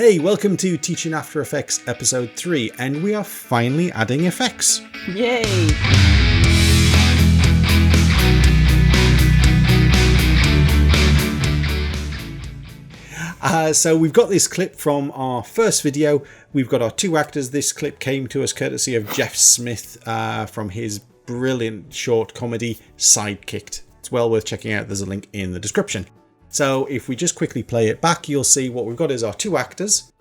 Hey, welcome to Teaching After Effects episode 3, and we are finally adding effects. Yay! So we've got this clip from our first video. We've got our two actors. This clip came to us courtesy of Jeff Smith from his brilliant short comedy Sidekicked. It's well worth checking out. There's a link in the description. So if we just quickly play it back, you'll see what we've got is our two actors,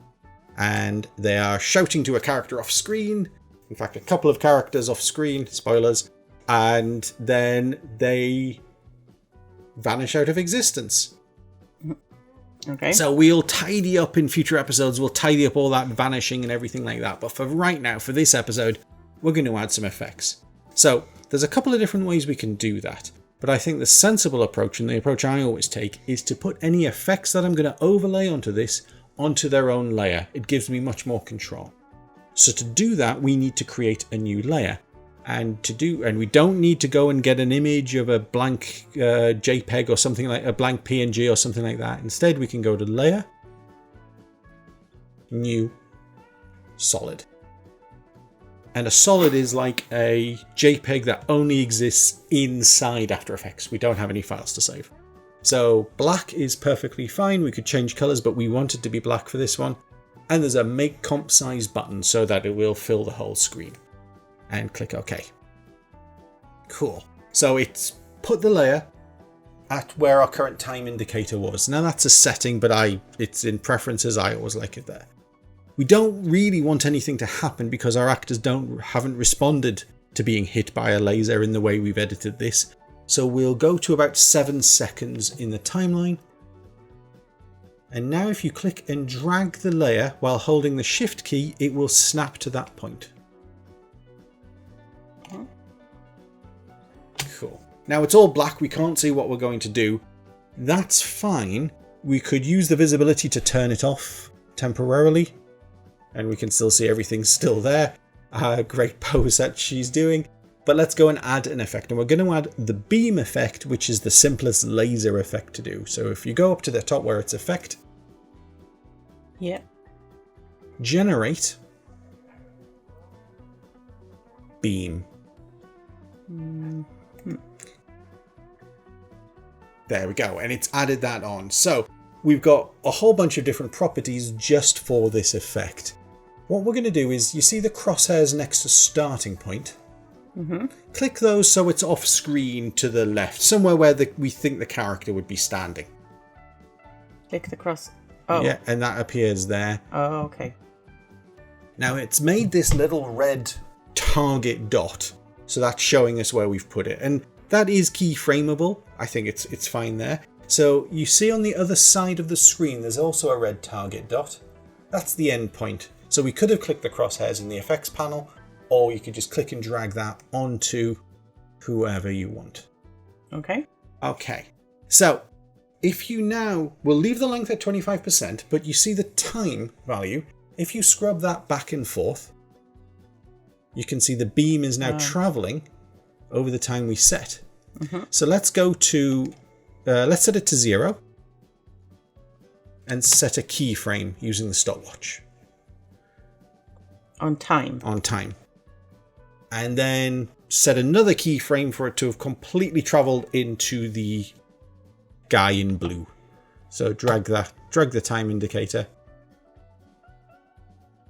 and they are shouting to a character off screen. In fact, a couple of characters off screen, spoilers, and then they vanish out of existence. Okay. So we'll tidy up in future episodes, we'll tidy up all that vanishing and everything like that. But for right now, for this episode, we're going to add some effects. So there's a couple of different ways we can do that. But I think the sensible approach, and the approach I always take, is to put any effects that I'm going to overlay onto this onto their own layer. It gives me much more control. So to do that, we need to create a new layer. And we don't need to go and get an image of a blank JPEG or something like a blank PNG or something like that. Instead, we can go to Layer, New, Solid. And a solid is like a JPEG that only exists inside After Effects. We don't have any files to save. So black is perfectly fine. We could change colors, but we want it to be black for this one. And there's a Make Comp Size button so that it will fill the whole screen. And click OK. Cool. So it's put the layer at where our current time indicator was. Now that's a setting, but it's in preferences. I always like it there. We don't really want anything to happen because our actors haven't responded to being hit by a laser in the way we've edited this. So we'll go to about 7 seconds in the timeline. And now if you click and drag the layer while holding the Shift key, it will snap to that point. Cool. Now it's all black. We can't see what we're going to do. That's fine. We could use the visibility to turn it off temporarily. And we can still see everything's still there. Great pose that she's doing. But let's go and add an effect. And we're going to add the beam effect, which is the simplest laser effect to do. So if you go up to the top where it's effect. Yeah. Generate. Beam. There we go. And it's added that on. So we've got a whole bunch of different properties just for this effect. What we're going to do is, you see the crosshairs next to starting point? Mm-hmm. Click those so it's off screen to the left, somewhere where we think the character would be standing. Click the cross. Oh. Yeah, and that appears there. Oh, okay. Now it's made this little red target dot, so that's showing us where we've put it. And that is keyframeable. I think it's fine there. So you see on the other side of the screen, there's also a red target dot. That's the end point. So we could have clicked the crosshairs in the effects panel, or you could just click and drag that onto whoever you want. Okay. Okay. So if you now, we'll leave the length at 25%, but you see the time value. If you scrub that back and forth, you can see the beam is now traveling over the time we set. Mm-hmm. So let's go to, let's set it to 0 and set a keyframe using the stopwatch. On time. On time. And then set another keyframe for it to have completely traveled into the guy in blue. So drag the time indicator.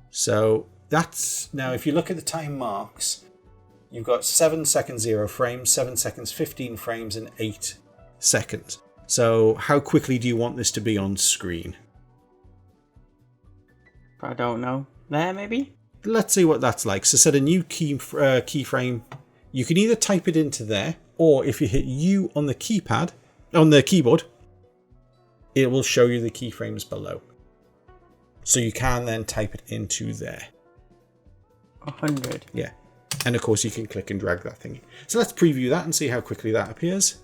So that's, now if you look at the time marks, you've got 7 seconds 0 frames, 7 seconds 15 frames, and 8 seconds. So how quickly do you want this to be on screen? I don't know. There, maybe? Let's see what that's like. So set a new keyframe. You can either type it into there, or if you hit U on the keypad, on the keyboard, it will show you the keyframes below. So you can then type it into there. 100. Yeah. And of course you can click and drag that thing. So let's preview that and see how quickly that appears.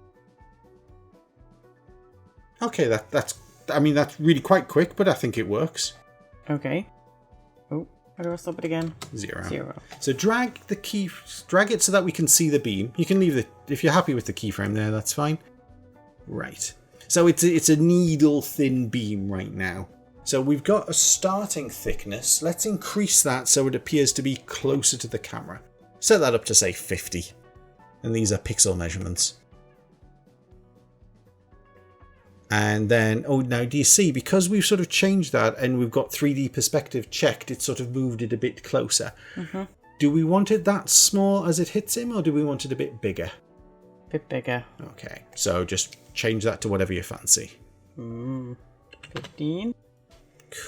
Okay, that's really quite quick, but I think it works. Okay. Oh, how do I stop it again? 0. So drag it so that we can see the beam. You can leave if you're happy with the keyframe there, that's fine. Right. So it's a needle thin beam right now. So we've got a starting thickness. Let's increase that so it appears to be closer to the camera. Set that up to say 50. And these are pixel measurements. And then, oh, now do you see, because we've sort of changed that and we've got 3D perspective checked, it's sort of moved it a bit closer. Mm-hmm. Do we want it that small as it hits him, or do we want it a bit bigger? A bit bigger. Okay, so just change that to whatever you fancy. 15.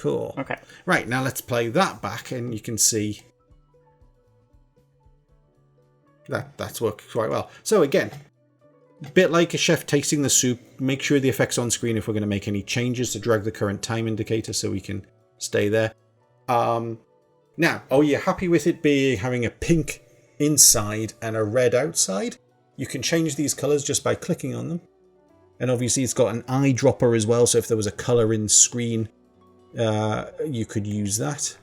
Cool. Okay. Right, now let's play that back and you can see that's worked quite well. So again, a bit like a chef tasting the soup, make sure the effect's on screen if we're going to make any changes to drag the current time indicator so we can stay there. Now, are you happy with it having a pink inside and a red outside? You can change these colours just by clicking on them. And obviously it's got an eyedropper as well, so if there was a colour in screen, you could use that.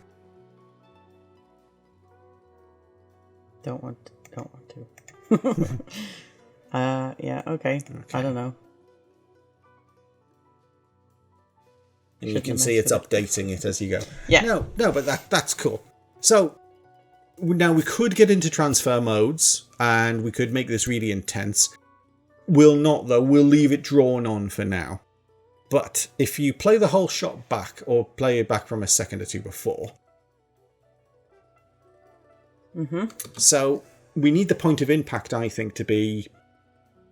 Don't want to. Yeah, okay. I don't know. And you can see it's updating it as you go. Yeah. No, but that's cool. So now we could get into transfer modes and we could make this really intense. We'll not though. We'll leave it drawn on for now. But if you play the whole shot back or play it back from a second or two before. So we need the point of impact, I think, to be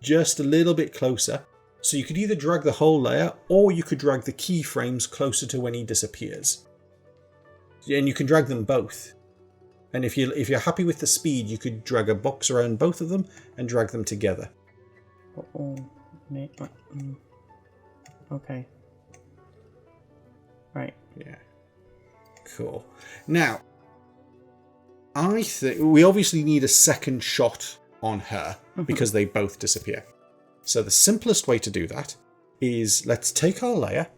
just a little bit closer. So you could either drag the whole layer or you could drag the keyframes closer to when he disappears. And you can drag them both. And if you're happy with the speed, you could drag a box around both of them and drag them together. Okay. Right. Yeah. Cool. Now, I think we obviously need a second shot on her because they both disappear. So the simplest way to do that is let's take our layer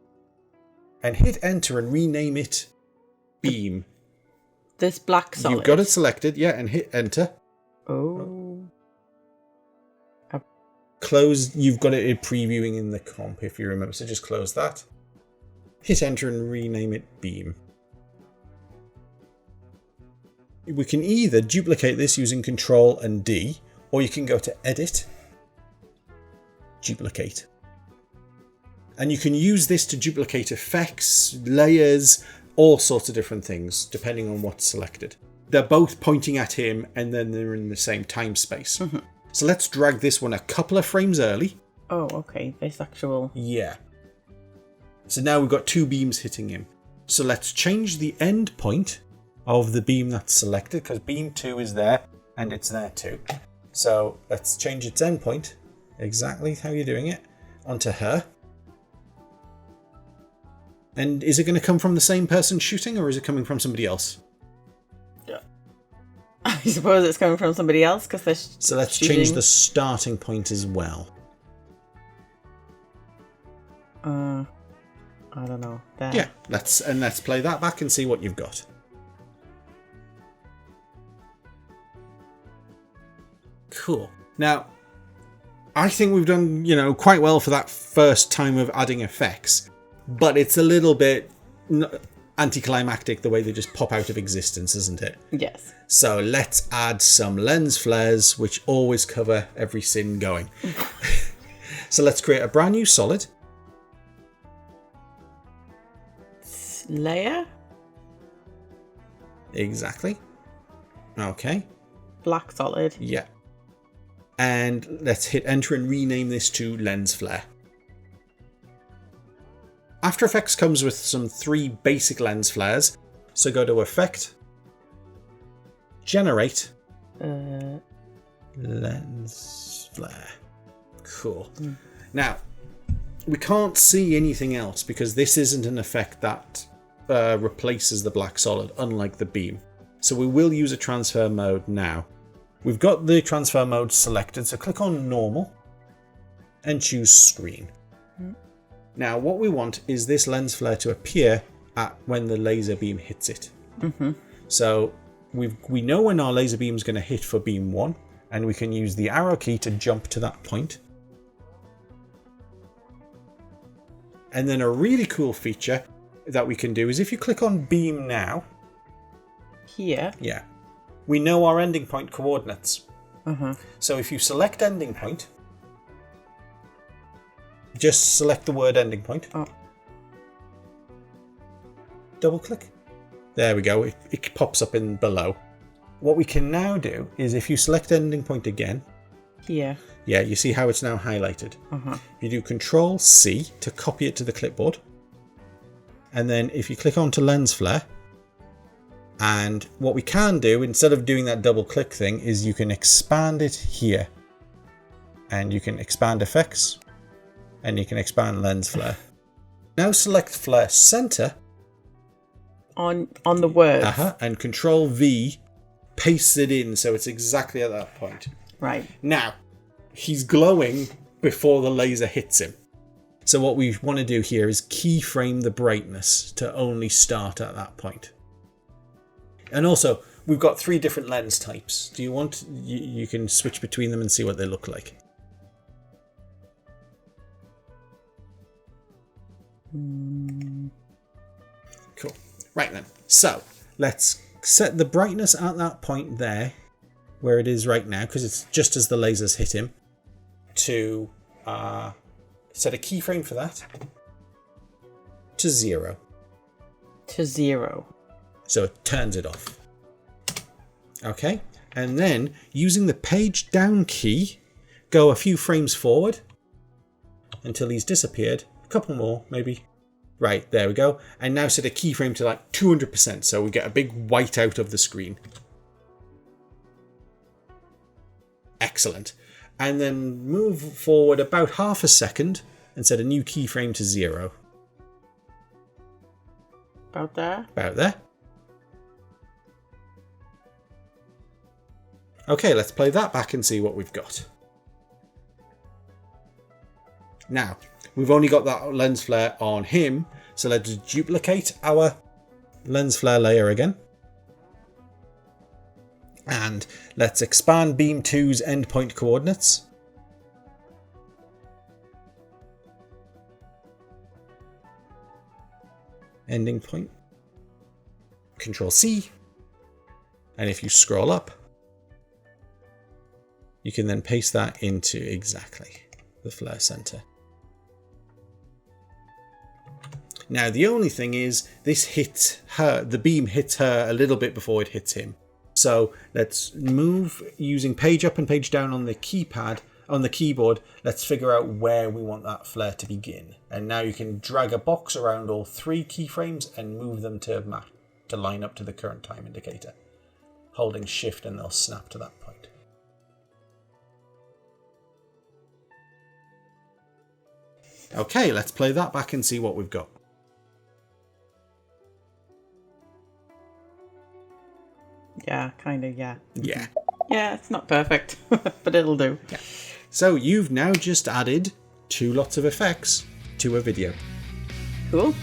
and hit enter and rename it beam. This black solid. You've got it selected, yeah, and hit enter. Oh. Close, you've got it in previewing in the comp if you remember, so just close that. Hit enter and rename it beam. We can either duplicate this using Control and D, or you can go to Edit, Duplicate. And you can use this to duplicate effects, layers, all sorts of different things, depending on what's selected. They're both pointing at him, and then they're in the same time space. So let's drag this one a couple of frames early. Oh, okay. This actual... Yeah. So now we've got two beams hitting him. So let's change the end point of the beam that's selected, because beam 2 is there, and it's there too. So let's change its end point, exactly how you're doing it, onto her. And is it going to come from the same person shooting, or is it coming from somebody else? I suppose it's coming from somebody else because they're So let's change the starting point as well. I don't know. There. Yeah, let's play that back and see what you've got. Cool. Now, I think we've done, quite well for that first time of adding effects, but it's a little bit anticlimactic the way they just pop out of existence, isn't it? Yes. So let's add some lens flares, which always cover every sin going. So let's create a brand new solid. Layer? Exactly. Okay. Black solid. Yeah. And let's hit enter and rename this to lens flare. After Effects comes with some 3 basic lens flares. So go to Effect, Generate, lens flare. Cool. Now, we can't see anything else because this isn't an effect that replaces the black solid, unlike the beam. So we will use a transfer mode now. We've got the transfer mode selected, so click on Normal and choose Screen. Now, what we want is this lens flare to appear at when the laser beam hits it. So we know when our laser beam is going to hit for beam 1, and we can use the arrow key to jump to that point. And then a really cool feature that we can do is if you click on beam now, Here. yeah, we know our ending point coordinates. So if you select ending point, just select the word ending point. Oh. Double click. There we go. It pops up in below. What we can now do is if you select ending point again. Here. Yeah, you see how it's now highlighted. You do Control C to copy it to the clipboard. And then if you click onto lens flare, and what we can do instead of doing that double click thing is you can expand it here. And you can expand effects. And you can expand lens flare. Now select flare center. On the words. And Control V pastes it in so it's exactly at that point. Right. Now, he's glowing before the laser hits him. So what we want to do here is keyframe the brightness to only start at that point. And also, we've got 3 different lens types. Do you want... You can switch between them and see what they look like. Cool. Right then. So, let's set the brightness at that point there, where it is right now, because it's just as the lasers hit him, to set a keyframe for that to 0. To 0. So it turns it off. Okay, and then using the page down key, go a few frames forward until he's disappeared. A couple more, maybe. Right, there we go. And now set a keyframe to like 200%, so we get a big whiteout of the screen. Excellent. And then move forward about half a second and set a new keyframe to 0. About there? About there. Okay, let's play that back and see what we've got. Now, we've only got that lens flare on him, so let's duplicate our lens flare layer again. And let's expand beam 2's endpoint coordinates. Ending point. Control C. And if you scroll up, you can then paste that into exactly the flare center. Now the only thing is this hits her, the beam hits her a little bit before it hits him. So let's move using page up and page down on the keypad, on the keyboard. Let's figure out where we want that flare to begin. And now you can drag a box around all 3 keyframes and move them to line up to the current time indicator. Holding shift and they'll snap to that point. Okay, let's play that back and see what we've got. Yeah, kind of, yeah. Yeah. Yeah, it's not perfect, but it'll do. Yeah. So you've now just added 2 lots of effects to a video. Cool.